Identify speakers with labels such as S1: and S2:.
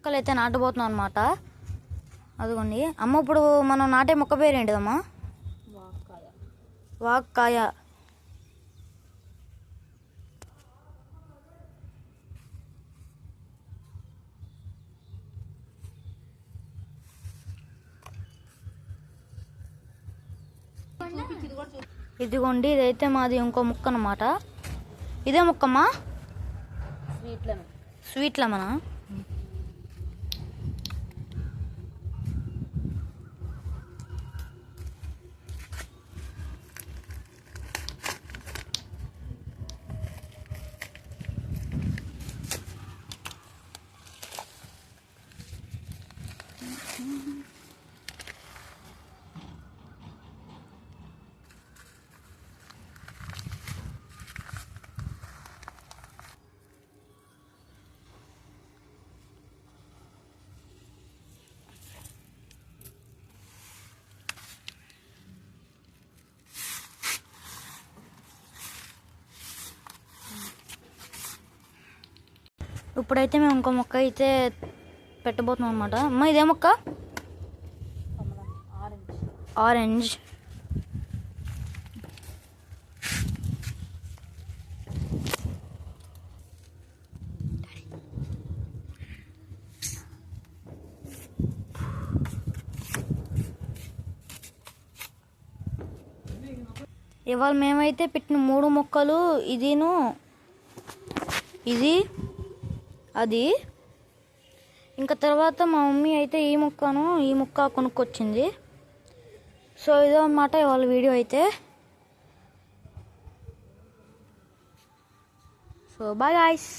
S1: మొక్కలు అయితే నాటబోతున్నాం అనమాట. అదిగోండి అమ్మ, ఇప్పుడు మనం నాటే మొక్క పేరు ఏంటిదమ్మా? వాక్కాయ. ఇదిగోండి, ఇదైతే మాది ఇంకో ముక్క అన్నమాట. ఇదే ముక్కమ్మా? స్వీట్ లెమనా? ఇప్పుడైతే మేము ఇంకో మొక్క అయితే పెట్టబోతున్నాం అనమాట. అమ్మ, ఇదే మొక్క? ఆరెంజ్. ఇవాళ మేమైతే పెట్టిన 3 మొక్కలు, ఇదిను ఇది అది. ఇంకా తర్వాత మా మమ్మీ అయితే ఈ మొక్క కొనుక్కొచ్చింది. సో ఇదో అన్నమాట ఇవాళ వీడియో అయితే. So bye guys.